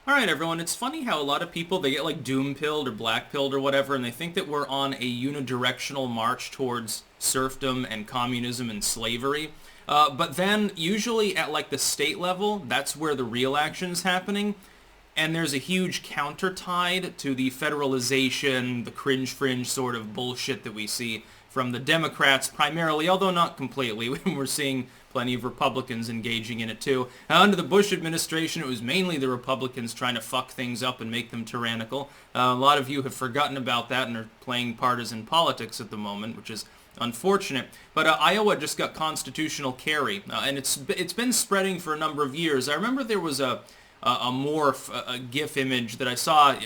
All right, everyone. It's funny how a lot of people, they get like doom-pilled or black-pilled or whatever, and they think that we're on a unidirectional march towards serfdom and communism and slavery. But then usually at like the state level, that's where the real action's happening. And there's a huge counter tide to the federalization, the cringe fringe sort of bullshit that we see from the Democrats primarily, although not completely. We're seeing plenty of Republicans engaging in it too. Under the Bush administration, it was mainly the Republicans trying to fuck things up and make them tyrannical. A lot of you have forgotten about that and are playing partisan politics at the moment, which is unfortunate. But Iowa just got constitutional carry, and it's been spreading for a number of years. I remember there was a morph, a GIF image that I saw.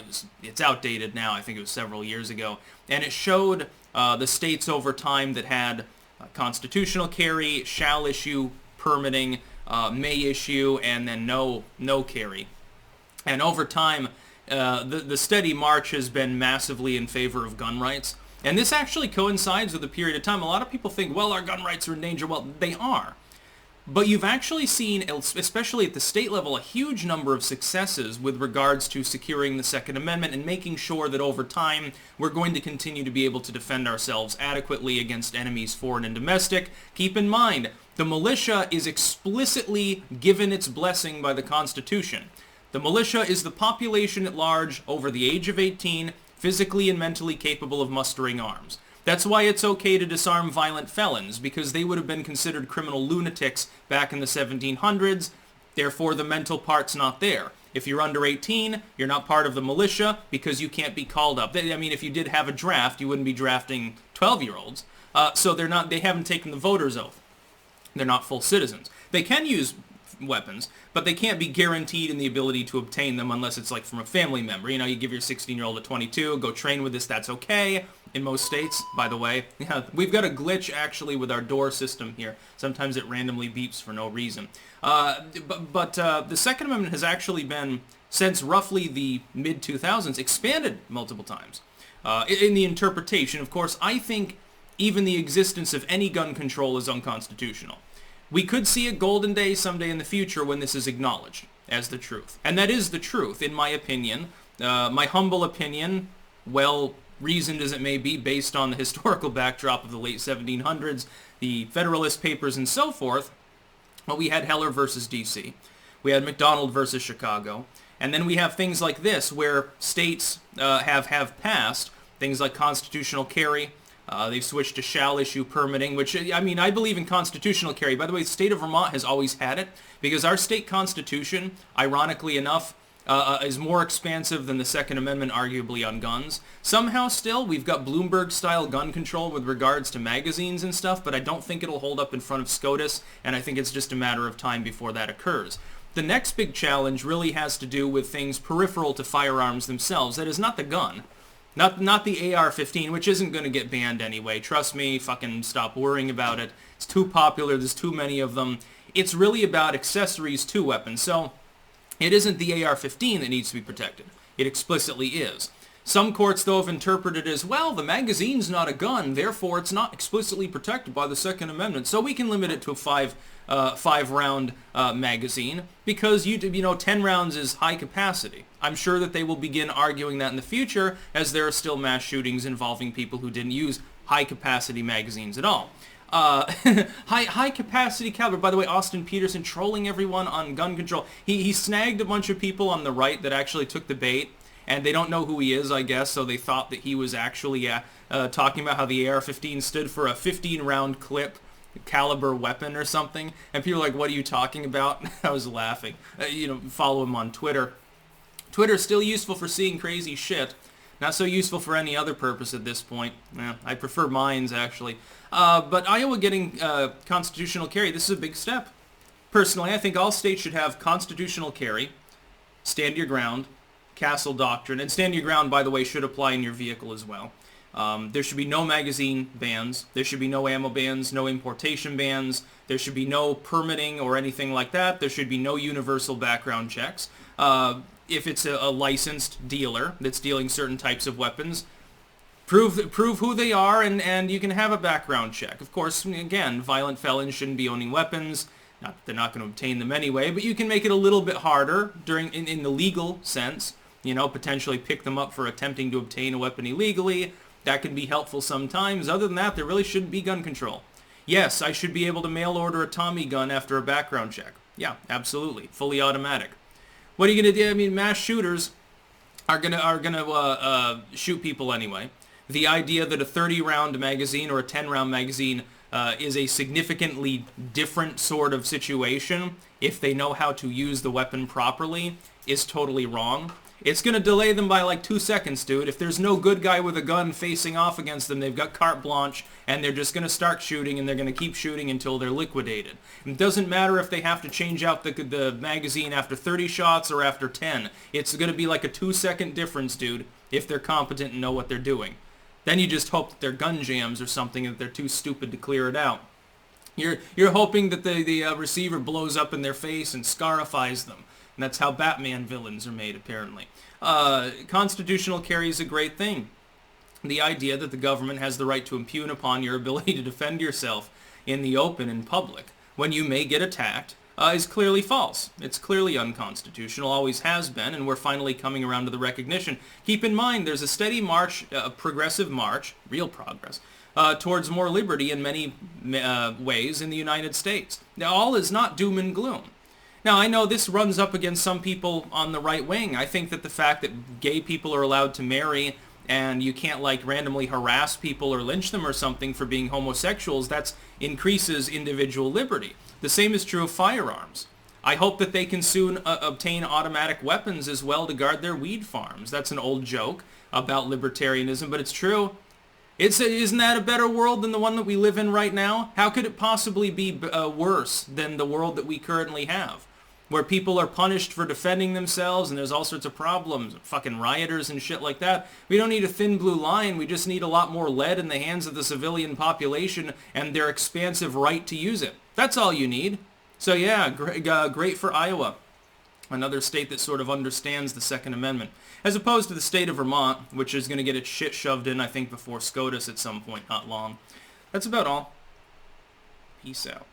It's outdated now. I think it was several years ago, and it showed the states over time that had constitutional carry, shall issue permitting, may issue, and then no carry. And over time, the steady march has been massively in favor of gun rights. And this actually coincides with a period of time. A lot of people think, well, our gun rights are in danger. Well, they are. But you've actually seen, especially at the state level, a huge number of successes with regards to securing the Second Amendment and making sure that over time we're going to continue to be able to defend ourselves adequately against enemies, foreign and domestic. Keep in mind, the militia is explicitly given its blessing by the Constitution. The militia is the population at large over the age of 18, physically and mentally capable of mustering arms. That's why it's okay to disarm violent felons, because they would have been considered criminal lunatics back in the 1700s. Therefore, the mental part's not there. If you're under 18, you're not part of the militia because you can't be called up. I mean, if you did have a draft, you wouldn't be drafting 12-year-olds. So they haven't taken the voter's oath. They're not full citizens. They can use weapons, but they can't be guaranteed in the ability to obtain them unless it's like from a family member. You know, you give your 16-year-old a 22, go train with this, that's okay. In most states, by the way. Yeah, we've got a glitch actually with our door system here. Sometimes it randomly beeps for no reason. But the Second Amendment has actually been, since roughly the mid-2000s, expanded multiple times. In the interpretation, of course, I think even the existence of any gun control is unconstitutional. We could see a golden day someday in the future when this is acknowledged as the truth. And that is the truth, in my opinion. My humble opinion, well reasoned as it may be based on the historical backdrop of the late 1700s, the Federalist Papers and so forth. Well, we had Heller versus D.C. We had McDonald versus Chicago. And then we have things like this where states have passed things like constitutional carry. They've switched to shall issue permitting, which, I mean, I believe in constitutional carry. By the way, the state of Vermont has always had it because our state constitution, ironically enough, is more expansive than the Second Amendment, arguably, on guns. Somehow still, we've got Bloomberg-style gun control with regards to magazines and stuff, but I don't think it'll hold up in front of SCOTUS, and I think it's just a matter of time before that occurs. The next big challenge really has to do with things peripheral to firearms themselves. That is not the gun. Not the AR-15, which isn't going to get banned anyway. Trust me, fucking stop worrying about it. It's too popular, there's too many of them. It's really about accessories to weapons, so it isn't the AR-15 that needs to be protected. It explicitly is. Some courts, though, have interpreted it as, well, the magazine's not a gun, therefore it's not explicitly protected by the Second Amendment, so we can limit it to a five-round magazine, because, 10 rounds is high capacity. I'm sure that they will begin arguing that in the future, as there are still mass shootings involving people who didn't use high-capacity magazines at all. High capacity caliber. By the way, Austin Peterson trolling everyone on gun control. He snagged a bunch of people on the right that actually took the bait, and they don't know who he is, I guess, so they thought that he was actually talking about how the AR-15 stood for a 15-round clip caliber weapon or something, and people are like, what are you talking about? I was laughing. Follow him on Twitter. Twitter's still useful for seeing crazy shit. Not so useful for any other purpose at this point. I prefer mines, actually. But Iowa getting constitutional carry, this is a big step. Personally, I think all states should have constitutional carry, stand your ground, castle doctrine, and stand your ground, by the way, should apply in your vehicle as well. There should be no magazine bans. There should be no ammo bans, no importation bans. There should be no permitting or anything like that. There should be no universal background checks. If it's a licensed dealer that's dealing certain types of weapons, prove who they are, and you can have a background check. Of course, again, violent felons shouldn't be owning weapons. Not that they're not going to obtain them anyway, but you can make it a little bit harder in the legal sense. Potentially pick them up for attempting to obtain a weapon illegally. That can be helpful sometimes. Other than that, there really shouldn't be gun control. Yes, I should be able to mail order a Tommy gun after a background check. Yeah, absolutely. Fully automatic. What are you going to do? I mean, mass shooters are gonna shoot people anyway. The idea that a 30-round magazine or a 10-round magazine is a significantly different sort of situation if they know how to use the weapon properly is totally wrong. It's going to delay them by like 2 seconds, dude. If there's no good guy with a gun facing off against them, they've got carte blanche, and they're just going to start shooting, and they're going to keep shooting until they're liquidated. It doesn't matter if they have to change out the magazine after 30 shots or after 10. It's going to be like a 2-second difference, dude, if they're competent and know what they're doing. Then you just hope that they're gun jams or something, and that they're too stupid to clear it out. You're hoping that the receiver blows up in their face and scarifies them. And that's how Batman villains are made, apparently. Constitutional carry is a great thing. The idea that the government has the right to impugn upon your ability to defend yourself in the open in public when you may get attacked is clearly false. It's clearly unconstitutional, always has been, and we're finally coming around to the recognition. Keep in mind, there's a steady march, a progressive march, real progress, towards more liberty in many ways in the United States. Now, all is not doom and gloom. Now, I know this runs up against some people on the right wing. I think that the fact that gay people are allowed to marry and you can't like randomly harass people or lynch them or something for being homosexuals, that increases individual liberty. The same is true of firearms. I hope that they can soon obtain automatic weapons as well to guard their weed farms. That's an old joke about libertarianism, but it's true. Isn't that a better world than the one that we live in right now? How could it possibly be worse than the world that we currently have, where people are punished for defending themselves and there's all sorts of problems, fucking rioters and shit like that? We don't need a thin blue line. We just need a lot more lead in the hands of the civilian population and their expansive right to use it. That's all you need. So yeah, great for Iowa. Another state that sort of understands the Second Amendment, as opposed to the state of Vermont, which is going to get its shit shoved in, I think, before SCOTUS at some point, not long. That's about all. Peace out.